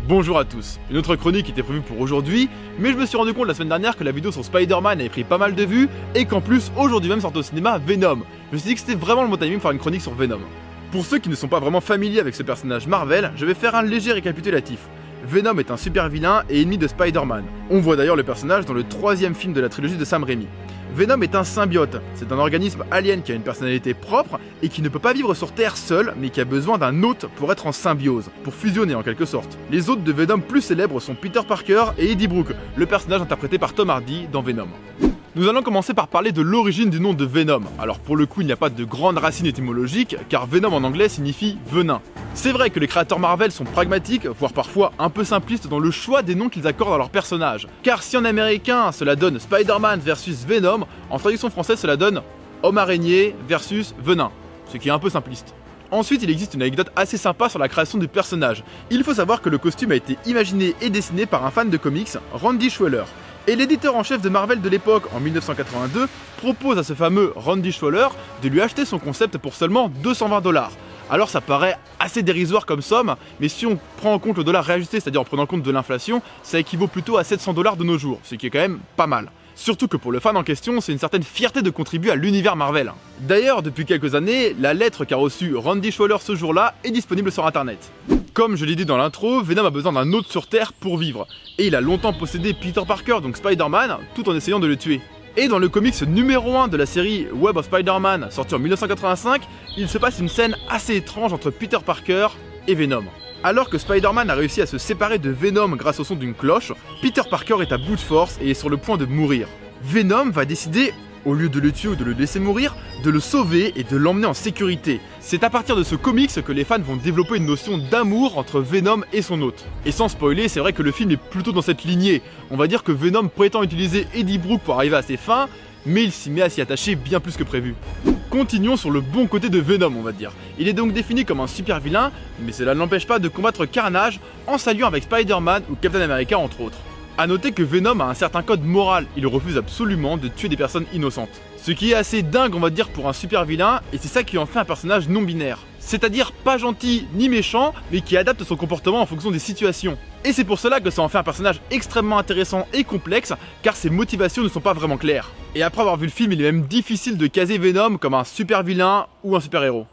Bonjour à tous. Une autre chronique était prévue pour aujourd'hui, mais je me suis rendu compte la semaine dernière que la vidéo sur Spider-Man avait pris pas mal de vues et qu'en plus aujourd'hui même sortait au cinéma Venom. Je me suis dit que c'était vraiment le bon timing de faire une chronique sur Venom. Pour ceux qui ne sont pas vraiment familiers avec ce personnage Marvel, je vais faire un léger récapitulatif. Venom est un super vilain et ennemi de Spider-Man. On voit d'ailleurs le personnage dans le troisième film de la trilogie de Sam Raimi. Venom est un symbiote, c'est un organisme alien qui a une personnalité propre et qui ne peut pas vivre sur Terre seul, mais qui a besoin d'un hôte pour être en symbiose, pour fusionner en quelque sorte. Les hôtes de Venom plus célèbres sont Peter Parker et Eddie Brock, le personnage interprété par Tom Hardy dans Venom. Nous allons commencer par parler de l'origine du nom de Venom. Alors pour le coup il n'y a pas de grande racine étymologique, car Venom en anglais signifie venin. C'est vrai que les créateurs Marvel sont pragmatiques, voire parfois un peu simplistes dans le choix des noms qu'ils accordent à leurs personnages. Car si en américain cela donne Spider-Man versus Venom, en traduction française cela donne Homme araignée versus Venin, ce qui est un peu simpliste. Ensuite, il existe une anecdote assez sympa sur la création du personnage. Il faut savoir que le costume a été imaginé et dessiné par un fan de comics, Randy Schweller. Et l'éditeur en chef de Marvel de l'époque, en 1982, propose à ce fameux Randy Schweller de lui acheter son concept pour seulement 220 $. Alors ça paraît assez dérisoire comme somme, mais si on prend en compte le dollar réajusté, c'est-à-dire en prenant en compte de l'inflation, ça équivaut plutôt à 700 $ de nos jours, ce qui est quand même pas mal. Surtout que pour le fan en question, c'est une certaine fierté de contribuer à l'univers Marvel. D'ailleurs, depuis quelques années, la lettre qu'a reçue Randy Schweller ce jour-là est disponible sur internet. Comme je l'ai dit dans l'intro, Venom a besoin d'un hôte sur Terre pour vivre, et il a longtemps possédé Peter Parker, donc Spider-Man, tout en essayant de le tuer. Et dans le comics numéro 1 de la série Web of Spider-Man, sorti en 1985, il se passe une scène assez étrange entre Peter Parker et Venom. Alors que Spider-Man a réussi à se séparer de Venom grâce au son d'une cloche, Peter Parker est à bout de force et est sur le point de mourir. Venom va décider, au lieu de le tuer ou de le laisser mourir, de le sauver et de l'emmener en sécurité. C'est à partir de ce comics que les fans vont développer une notion d'amour entre Venom et son hôte. Et sans spoiler, c'est vrai que le film est plutôt dans cette lignée. On va dire que Venom prétend utiliser Eddie Brock pour arriver à ses fins, mais il s'y met à s'y attacher bien plus que prévu. Continuons sur le bon côté de Venom, on va dire. Il est donc défini comme un super vilain, mais cela ne l'empêche pas de combattre Carnage en s'alliant avec Spider-Man ou Captain America entre autres. A noter que Venom a un certain code moral, il refuse absolument de tuer des personnes innocentes. Ce qui est assez dingue on va dire pour un super vilain, et c'est ça qui en fait un personnage non binaire. C'est-à-dire pas gentil ni méchant, mais qui adapte son comportement en fonction des situations. Et c'est pour cela que ça en fait un personnage extrêmement intéressant et complexe, car ses motivations ne sont pas vraiment claires. Et après avoir vu le film, il est même difficile de caser Venom comme un super vilain ou un super héros.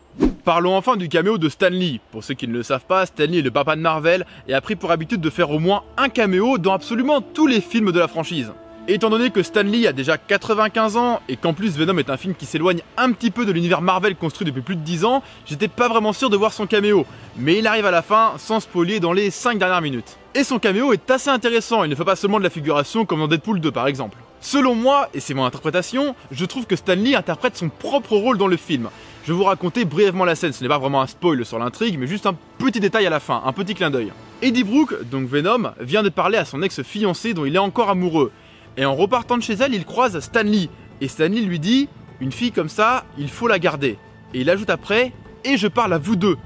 Parlons enfin du caméo de Stan Lee. Pour ceux qui ne le savent pas, Stan Lee est le papa de Marvel et a pris pour habitude de faire au moins un caméo dans absolument tous les films de la franchise. Étant donné que Stan Lee a déjà 95 ans et qu'en plus Venom est un film qui s'éloigne un petit peu de l'univers Marvel construit depuis plus de 10 ans, j'étais pas vraiment sûr de voir son caméo, mais il arrive à la fin sans spoiler dans les 5 dernières minutes. Et son caméo est assez intéressant, il ne fait pas seulement de la figuration comme dans Deadpool 2 par exemple. Selon moi, et c'est mon interprétation, je trouve que Stan Lee interprète son propre rôle dans le film. Je vais vous raconter brièvement la scène, ce n'est pas vraiment un spoil sur l'intrigue, mais juste un petit détail à la fin, un petit clin d'œil. Eddie Brock, donc Venom, vient de parler à son ex-fiancée dont il est encore amoureux. Et en repartant de chez elle, il croise Stan Lee. Et Stan Lee lui dit « Une fille comme ça, il faut la garder ». Et il ajoute après « Et je parle à vous deux ».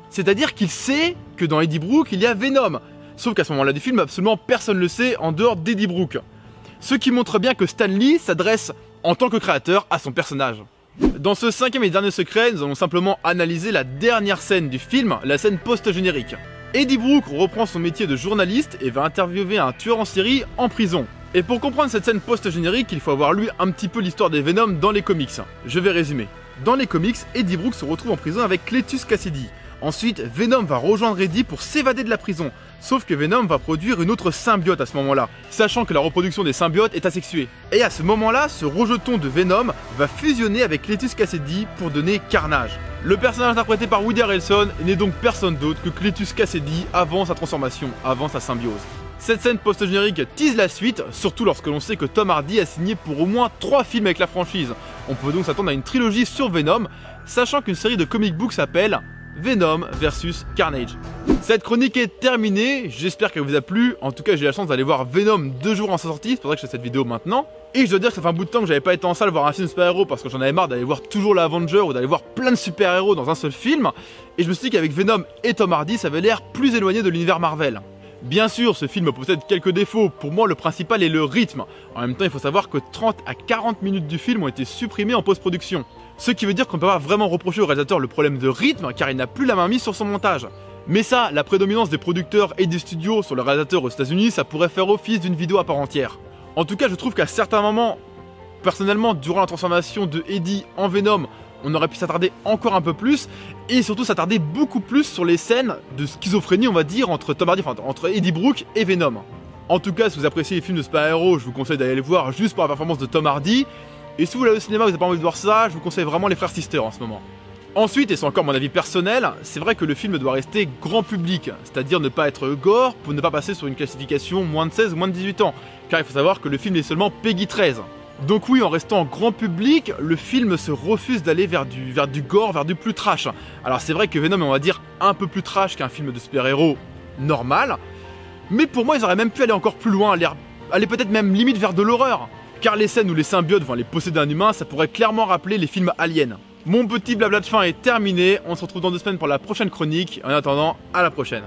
C'est-à-dire qu'il sait que dans Eddie Brock, il y a Venom. Sauf qu'à ce moment-là du film, absolument personne ne le sait en dehors d'Eddie Brock. Ce qui montre bien que Stan Lee s'adresse en tant que créateur à son personnage. Dans ce 5e et dernier secret, nous allons simplement analyser la dernière scène du film, la scène post-générique. Eddie Brock reprend son métier de journaliste et va interviewer un tueur en série en prison. Et pour comprendre cette scène post-générique, il faut avoir lu un petit peu l'histoire des Venom dans les comics. Je vais résumer. Dans les comics, Eddie Brock se retrouve en prison avec Cletus Kasady. Ensuite, Venom va rejoindre Eddie pour s'évader de la prison. Sauf que Venom va produire une autre symbiote à ce moment-là, sachant que la reproduction des symbiotes est asexuée. Et à ce moment-là, ce rejeton de Venom va fusionner avec Cletus Kasady pour donner Carnage. Le personnage interprété par Woody Harrelson n'est donc personne d'autre que Cletus Kasady avant sa transformation, avant sa symbiose. Cette scène post-générique tease la suite, surtout lorsque l'on sait que Tom Hardy a signé pour au moins 3 films avec la franchise. On peut donc s'attendre à une trilogie sur Venom, sachant qu'une série de comic books s'appelle Venom vs Carnage. Cette chronique est terminée, j'espère qu'elle vous a plu. En tout cas, j'ai eu la chance d'aller voir Venom 2 jours en sa sortie, c'est pour ça que je fais cette vidéo maintenant. Et je dois dire que ça fait un bout de temps que j'avais pas été en salle voir un film super-héros parce que j'en avais marre d'aller voir toujours l'Avenger ou d'aller voir plein de super-héros dans un seul film. Et je me suis dit qu'avec Venom et Tom Hardy, ça avait l'air plus éloigné de l'univers Marvel. Bien sûr, ce film possède quelques défauts, pour moi le principal est le rythme. En même temps, il faut savoir que 30 à 40 minutes du film ont été supprimées en post-production. Ce qui veut dire qu'on ne peut pas vraiment reprocher au réalisateur le problème de rythme car il n'a plus la main mise sur son montage. Mais ça, la prédominance des producteurs et des studios sur le réalisateur aux États-Unis, ça pourrait faire office d'une vidéo à part entière. En tout cas, je trouve qu'à certains moments, personnellement, durant la transformation de Eddie en Venom, on aurait pu s'attarder encore un peu plus, et surtout s'attarder beaucoup plus sur les scènes de schizophrénie, on va dire, entre Tom Hardy, enfin entre Eddie Brock et Venom. En tout cas, si vous appréciez les films de super-héros, je vous conseille d'aller les voir juste pour la performance de Tom Hardy. Et si vous allez au cinéma et vous n'avez pas envie de voir ça, je vous conseille vraiment les Frères Sister en ce moment. Ensuite, et c'est encore mon avis personnel, c'est vrai que le film doit rester grand public, c'est-à-dire ne pas être gore pour ne pas passer sur une classification moins de 16 ou moins de 18 ans, car il faut savoir que le film est seulement Peggy 13. Donc oui, en restant grand public, le film se refuse d'aller vers du gore, vers du plus trash. Alors c'est vrai que Venom est, on va dire, un peu plus trash qu'un film de super-héros normal, mais pour moi ils auraient même pu aller encore plus loin, aller peut-être même limite vers de l'horreur, car les scènes où les symbiotes vont aller posséder un humain, ça pourrait clairement rappeler les films Alien. Mon petit blabla de fin est terminé, on se retrouve dans 2 semaines pour la prochaine chronique, en attendant, à la prochaine.